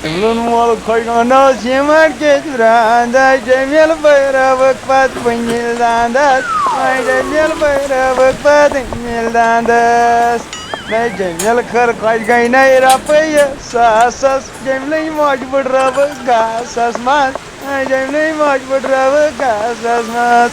Mol koyganos yemer getiranda Cemil bayrağı pat binildandas Ay Cemil bayrağı pat binildandas Ne Cemil kır koygayna rapayı Sasas Cemil mecbur rabı gasas mas Ay Cemil mecbur rabı gasas mas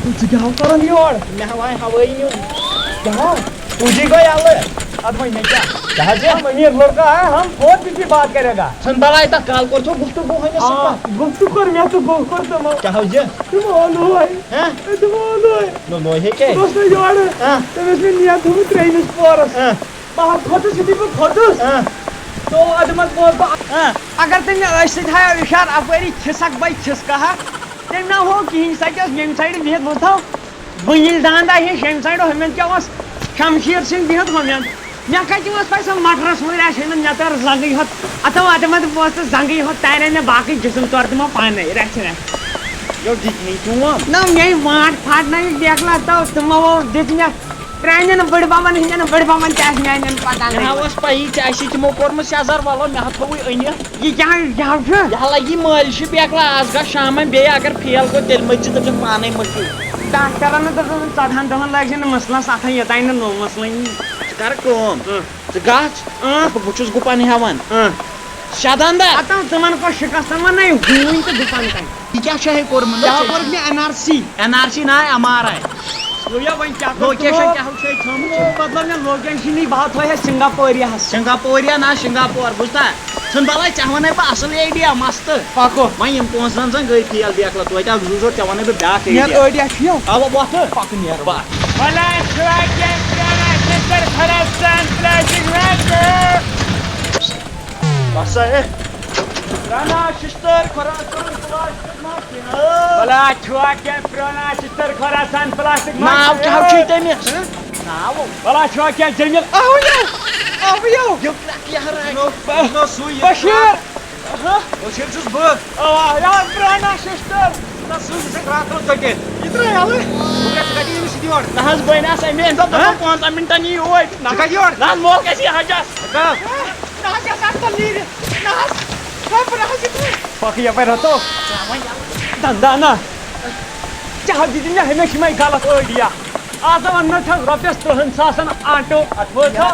ژٕ کیٛاہ کران your مےٚ ہاوے ہوٲیی نیُن کیٛاہ تُجی گٔے یَلہٕ اَدٕ وۄنۍ مےٚ کیٛاہ کیا ہم امیر لڑکا ہے ہم فون کس کی بات کرے گا ژھٕن بلاے تتھ کال کوٚرتھو گُفتگوٗ ہٲنِس سۭتۍ گفتگو کر میں تو گو کر تمو کیٛاہ حظ یہِ تمو ہاں تمو نو ہے کیٛازِ دوست یور تمس میں نیا تھو ترٛیمِس پورس بہٕ کھوٚتُس یُتھُے بہٕ کھوٚتُس تو ادمت گوس بہٕ اگر تم ٲسۍ تھایو اِشار اپٲری چھِسکھ بے چھِسکہا تٔمۍ نہ ہو کِہیٖنۍ سۄ کیٛاہ ٲس ییٚمہِ سایڈٕ بِہِتھ بہٕ تھاو بہٕ ییٚلہِ داندا ہِش ییٚمہِ سایڈٕ ہُمٮ۪ن کیٛاہ اوس شمشیٖر سِنٛگھ بِہِتھ ہُمٮ۪ن مےٚ کَتہِ اوس پَے سۄ مٹرس وٲرۍ آسہِ ہُمٮ۪ن مےٚ تٔر زنٛگٕے ہوت اَتھو اَدمت بہٕ ٲسٕس زنٛگٕے ہوت تارے مےٚ باقٕے جسم تورٕ تِمو پانے رَژھِ یو دِتۍ چون نہ مے وانٹ پھاٹنٲیِکھ ڈیکلا تِمو دِتۍ مےٚ پرٛانٮ۪ن بٔڑۍ بَبَن ہِنٛدٮ۪ن بٔڑۍ بَبَن تہِ آسہِ میٛانٮ۪ن پَتہ مےٚ ہا ٲس پَیی ژےٚ آسی تِمو کوٚرمُت سیٚزر وَلو مےٚ ہا تھووُے أنِتھ یہِ کیٛاہ چھُ یہِ ہا لگی مٲلشہِ بیکلا آز گژھ شامن بیٚیہِ اگر فیل گوٚو تیٚلہِ مٔتھۍ ژٕ دٔپِکھ پانے مٔتھِو ڈاکٹرن دوٚپُن 14 دۄہن لگہِ نہٕ مٕسلَس اَتھن یوٚتانۍ نہٕ نوٚو مٕسلہٕ یی ژٕ کر کٲم ژٕ گژھ بہٕ چھُس گُپن ہٮ۪وان شداندا اَتو تِمن کوٚر شِکستن وَنَے ہوٗنۍ تہٕ گُپن کَنہِ یہِ کیٛاہ چھُ کوٚرمُت کیٛاہ کوٚرُکھ مےٚ NRC این آر سی نا ایم آر آی وۄنۍ کیٛاہ لوکیشن کیٛاہ چھُ تھٲومٕژ مطلب مےٚ لوکیشنٕے بہٕ تھٲیہِ سِنگاپوریاہس سنگاپوریا نا سنگاپور بوٗزتا ژھٕن بلاے ژےٚ وَنَے بہٕ اَصٕل ایڈیا مستہٕ پَکو وۄنۍ یِم پونٛسہٕ زن گٔے فیل بیکلا توتہِ آو زٕ ژور ژےٚ وَنَے بہٕ بیٛاکھ مےٚ ایڈیا ٲڈیا چھُ اوا وۄتھٕ پَکہٕ نیرو بس بسا ہے پرانا ششتر خوراسان پلاسٹک بلا چھوا کینٛہہ پرانا ششتر خوراسان پلاسٹک ناو کیٛاہ چھُے تٔمِس ناو بلا چھوا کینٛہہ جمیل آو بشیر بشیر چھُس بہٕ پرانا ششتر یہِ درٛاے یَلہٕ نہ حظ بہٕ نہ سا مےٚ دوٚپ 15 مِنٹن یی اوٗرۍ نہ حظ مول گژھِ یہِ حجس پَکھ یپٲرۍ رَٹو دنٛدا نا ژےٚ حظ دِتِی مےٚ ہمیشہِ یِمے غلط ٲڈیا آز وَنہٕ چھَس رۄپیَس 30,000 آٹوٗ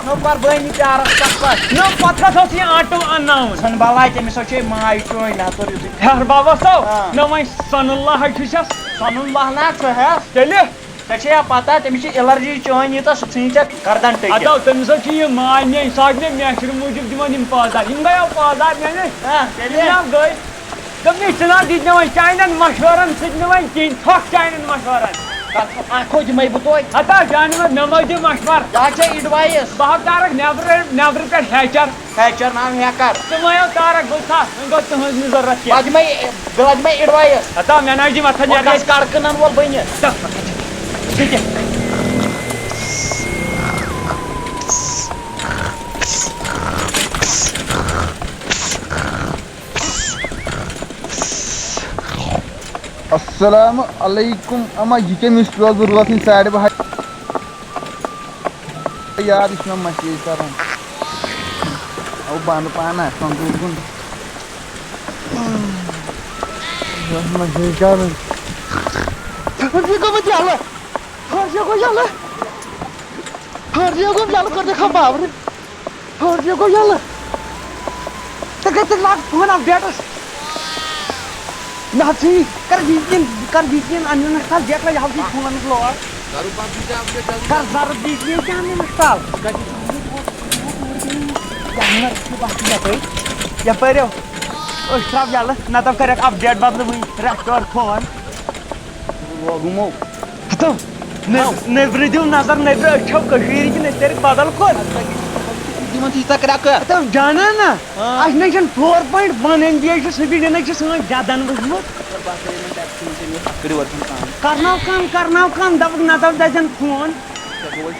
نو قۄربٲنی پیارس پتھ پتھ نہ پتہٕ کَتھ اوس یہِ آٹوٗ اَنناوُن ژھٕن بلاے تٔمِس حظ چھے ماے چٲنۍ نہ توٚر یُتھُے ہیٚر بابا صٲب مےٚ وۄنۍ سۄنہٕ اللہ حظ چھُسَس سۄنُن لہنا ژٕ ہٮ۪س تیٚلہِ ژےٚ چھے یا پتہ تٔمِس چھِ ایلرجی چٲنۍ ییٖژاہ سُہ ژھٕنہِ ژےٚ گردن ٹٔکِتھ اَدٕ تٔمِس حظ چھِ یہِ ماے میٛٲنۍ سۄ حظ مےٚ میچھرٕ موٗجوٗب دِوان یِم پٲدار یِم گٔیو پٲدار میٛانہِ تیٚلہِ گٔے دوٚپنٕے ژٕ نہ دِتۍ مےٚ وۄنۍ چانٮ۪ن مشورن سۭتۍ نہٕ وۄنۍ کِہیٖنۍ تھۄکھ چانٮ۪ن مشورن اکھو دِمے بہٕ توتہِ ہتا جانہِ منٛز مےٚ مٲے دِ مشور کیٛاہ چھے اِڈوایس بہٕ حظ تارَکھ نٮ۪برٕ پٮ۪ٹھ ہیچر ہیچر ناو ہیکر ژٕ مٲیو تارَکھ بہٕ تھاو وۄنۍ گوٚو تُہٕنٛز نہٕ ضروٗرت کینٛہہ بہٕ دِمے اِڈوایس ہتا مےٚ نہ حظ دِ مَتھن گژھِ کَڑٕ کٕنن وول بٔنِتھ السلام علیکم اما یہ کٔمِس پیوٚس بہٕ روزٕنۍ ساڑِ بہہ یاد یہِ چھُ مےٚ مسیج کران او بنٛد پہن کمپیوٗٹر کُن مسیج کران گوٚمُت یَلہٕ فرجہِ گوٚو یَلہٕ فرجہِ گوٚو یَلہٕ کٔر دِکھا بابرٕ فرجہِ گوٚو یَلہٕ ژٕ گٔژھِکھ لاگ فون اَپڈیٹس مےٚ حظ چھِ کر ویٖکٮ۪ن اَنٛنہٕ کال بیٚکلا یہِ حظ چھِ فونَس لوڈ کر ضرب ویٖکٮ۪ن تہِ اَنٛنہٕ کال یپٲرۍ أسۍ ترٛاو یَلہٕ نَتہٕ کَرٮ۪کھ اَپڈیٹ بدلہٕ وٕنۍ رٮ۪سٹور فون لوگُمو ہتو نیٚبرٕ دِو نظر نیٚبرٕ أسۍ چھو کٔشیٖرِ کِنہٕ أسۍ کٔرِکھ بدل کُن دِمن تیٖژاہ کرٛٮ۪کہٕ ہتو جانا نا اَسہِ نَے چھُنہٕ 4.1 MB چھُ سپیٖڈ نَے چھِ سٲنۍ جدن وٕچھمُت کرناو کم دَپُکھ نَتہٕ دَزٮ۪ن فون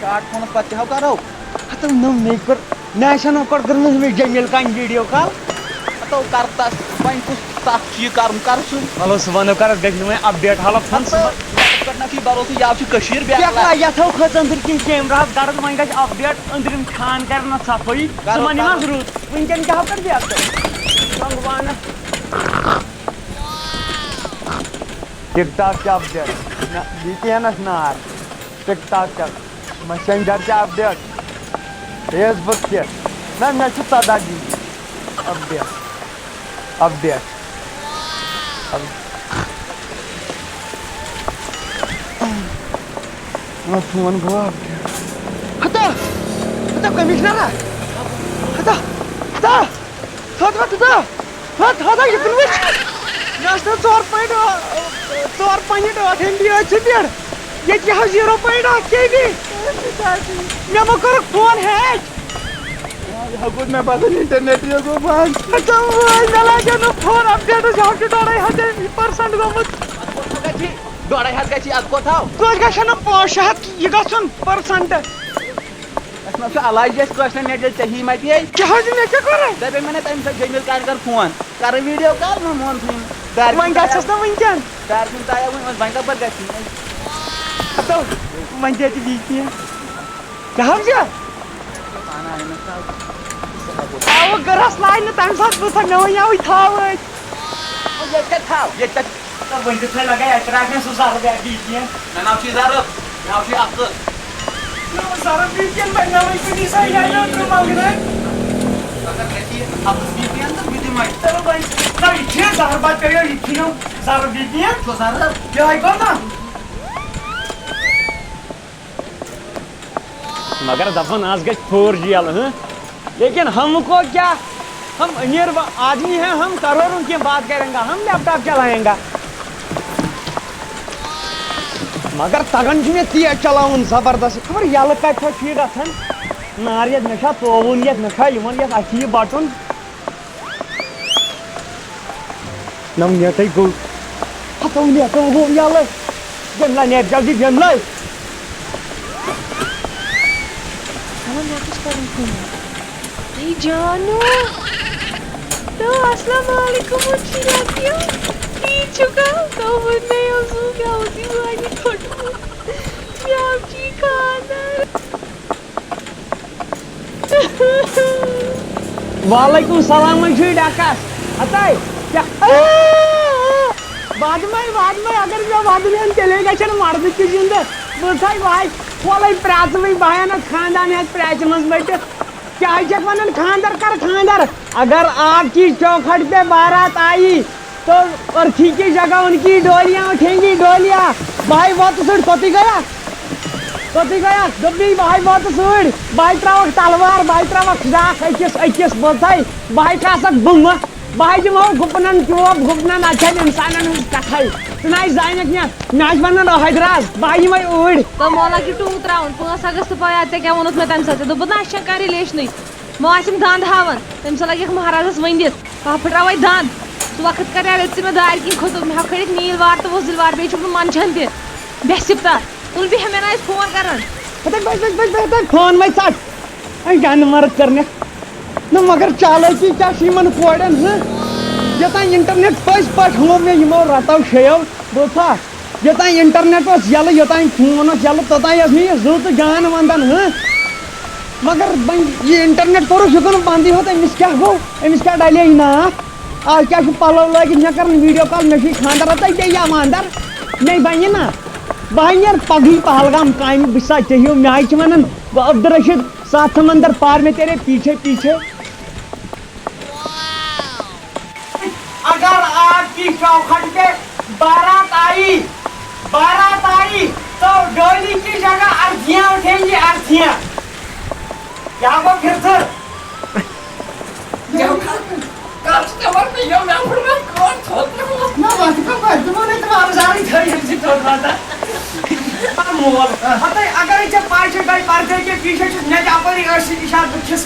شاٹ فونس پتہٕ کیٛاہ کرو ہتو نہ مےٚ کوٚر نیشنو کوٚر کٔرمٕژ مےٚ جمیٖل کانہِ ویٖڈیو کال تو کرتس وۄنۍ کُس تَتھ چھُ یہِ کَرُن کر سُہ چلو صبح کر گژھِ نہٕ وۄنۍ اپڈیٹ حالت پٮ۪ٹھ نہ چھُے بروسہٕ یہِ چھُ کٔشیٖر بیٚیہِ یتھو کھٔژ أنٛدٕرۍ کِنۍ کیمراہس غرض وۄنۍ گژھِ اپڈیٹ أنٛدرِم چھان کرن اتھ صفٲیی صُبحن یِمس روٗد وٕنکٮ۪ن کیٛاہ کر بیٚیہِ ٹِک ٹاک چھِ اپڈیٹ VPN-س نار ٹِک ٹاک چھِ میسنجر چھِ اپڈیٹ فیس بُک تہِ نہ مےٚ چھُ 14 GB اپڈیٹ فون گوٚو اپڈیٹ ہتا کٔمِشنرا ہتا یہِ کُن وٕچھ مےٚ ٲس نہٕ 4.8 MB سپیٖڈ ییٚتہِ حظ 0.8 KB مےٚ ما کوٚرُکھ فون ہیک مےٚ باسان اِنٹرنیٹ یہِ گوٚو بنٛد مےٚ لاگیو نہٕ فون اپڈیٹس یہِ حظ چھُ 2.5% گوٚمُت 2.5 گژھی اَدٕ کوٚت تھاو توتہِ گژھِ نہٕ 500 یہِ گژھُن پٔرسنٹ اَسہِ ما چھُ علاج اَسہِ کٲشرٮ۪ن نیٹ ییٚلہِ ژےٚ مَتی کیٛاہ حظ مےٚ کیٛاہ کوٚر دَپے مےٚ تَمہِ سۭتۍ جمیٖل کَرِ کر فون کَرٕ ویٖڈیو کال نہٕ مون ژھٕنۍ وۄنۍ گژھٮ۪س نا وٕنکٮ۪ن دارِ چھُنہٕ تیار وۄنۍ کَپٲرۍ گژھِ وۄنۍ دِ ژٕ VPN کیٛاہ حظ چھِ اَوٕ گٔرَس لاے نہٕ تَمہِ ساتہٕ بہٕ مےٚ وَنیٛاوٕے تھاو ٲدۍ ییٚتہِ کَتہِ تھاو ییٚتہِ کَتہِ وۄنۍ تہِ لگاے اَتہِ رَٹھ مےٚ سُہ زَرٕ VPN مےٚ ناو چھُے زرٕ مےٚ ناو چھُے اَفضل زَرٕ VPN بَنیٛاوٕے کُنی سایڈ منٛگنٲے چلو وۄنۍ نہ یہِ چھِ زَہر بَتہٕ کٔرِو یہِ ژھٕنِو زَرٕ VPN چھُ زرٕ یِہوٚے گوٚو نا مگر دپان آج گژھِ 4G یلہٕ لیکن ہم کو کیا ہم امیر آدمی ہیں ہم کروڑوں کی بات کریں گا ہم لیپ ٹاپ چلائیں گا مگر تگان چھُ مےٚ تیز چلاوُن زبردست خبر یلہٕ کتہِ چھو چھُ یہِ گژھان نار یتھ مےٚ چھا ژووُن یتھ مےٚ چھا یِمن یتھ اَتھِ یہِ بٹُن نہ نیٹٕے گوٚو ہتو نیٹو گوٚو یلہٕ جملا نیٹ جلدی جملا جانو تو السلام علیکم اچھی لگی ہو ٹھیک چکا تو بدنے اوسو کیا ہوتی وانی پھٹو پیاب کی کھانا وعلیکم السلام چھُ ڈاکس ہتاے کیا وادمے اگر مےٚ وادمین تیٚلے گژھن مردٕ تہِ زِنٛدٕ بہٕ تھاے واے کھولے پرٛاژٕ بہانس خاندان ہٮ۪تھ پرٛاژِ منٛز مٔٹِتھ کیا چھکھ ونان خاندر کر خاندر اگر آپ کی چوکھٹ پہ بارات آئی تو ارتھی کی جگہ ان کی ڈولیاں اٹھیں گی ڈولیاں بھائی وات سڑ کوتی گیا دبی بھائی وات سڑ بھائی تراوک تلوار بھائی تراوک ڈاک أکِس بوتھائی بھائی کھاسک بُمہٕ بھائی دِمو گُپنن چوب گُپنن اچھن انسانن ہٕنٛز کتھے ژٕ نہ زانکھ کینٛہہ مےٚ چھِ ونان حیدراز بہٕ یِمے اوٗرۍ تو مولا کی ٹونگ تراؤن 5 اگست پایا تے کیا وونُتھ مےٚ تمہِ ساتہٕ دوٚپُن نہ اَسہِ چھےٚ کانٛہہ رِلیشنٕے مو آسِم دند ہاوان تٔمِس لگیکھ مہرازس ؤنِتھ پاپہٕ پھٕٹراوے دند سُہ وقت کرے ژٕ مےٚ دارِ کِنۍ کھوٚتُکھ مےٚ ہاو کھٲلِتھ نیٖل وار تہٕ وۄزٕلۍ وار بیٚیہِ چھُکھ نہٕ منٛچھان تہِ بیٚسِپ تتھ تُل بیٚہہ مےٚ نہ ٲسۍ فون کران فون وے ژٹ گند مرد کرنہِ نہ مگر چالٲکی کیٛاہ چھِ یِمن کورٮ۪ن یوٚتانۍ انٹرنیٹ پٔزۍ پٲٹھۍ ہوو مےٚ یِمو رٹو شیٚیو بوٗزتھا یوٚتانۍ انٹرنیٹ اوس یلہٕ یوٚتانۍ فون اوس یلہٕ توٚتانۍ ٲس مےٚ یہِ زٕو تہٕ جان ونٛدان مگر وۄنۍ یہِ انٹرنیٹ کوٚرُکھ یہِ گوٚو نہٕ بندٕے ہوت أمِس کیٛاہ گوٚو أمِس کیٛاہ ڈلے یہِ ناکھ آز کیٛاہ چھُ پلو لٲگِتھ مےٚ کران ویٖڈیو کال مےٚ چھُے خانٛدر ہتاے بیٚیہِ اَماندر مےٚ بنہِ نا بہٕ نیرٕ پگہٕے پہلگام کامہِ بہٕ چھُسا ژےٚ ہیوٗ مےٚ حظ چھِ ونان عبدالرشید ساتھ سمندر پار میں تیرے پیچھے پیچھے اگر آپ کی چوکھٹ پہ بارات آئی تو ڈولی کی جگہ ارتھیاں اٹھیں گی ارتھیاں کیا وہ پھر سے اگر پائے گئی پردے کے پیچھے نیٹ اپنی اشار بچس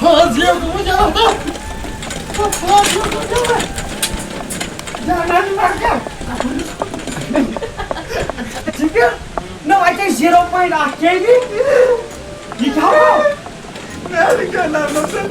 Fazia como já não tá. Fazia como já não. Já não marca. Chicken? No, I take 0.8 kg. You come out. Não, não, não, não.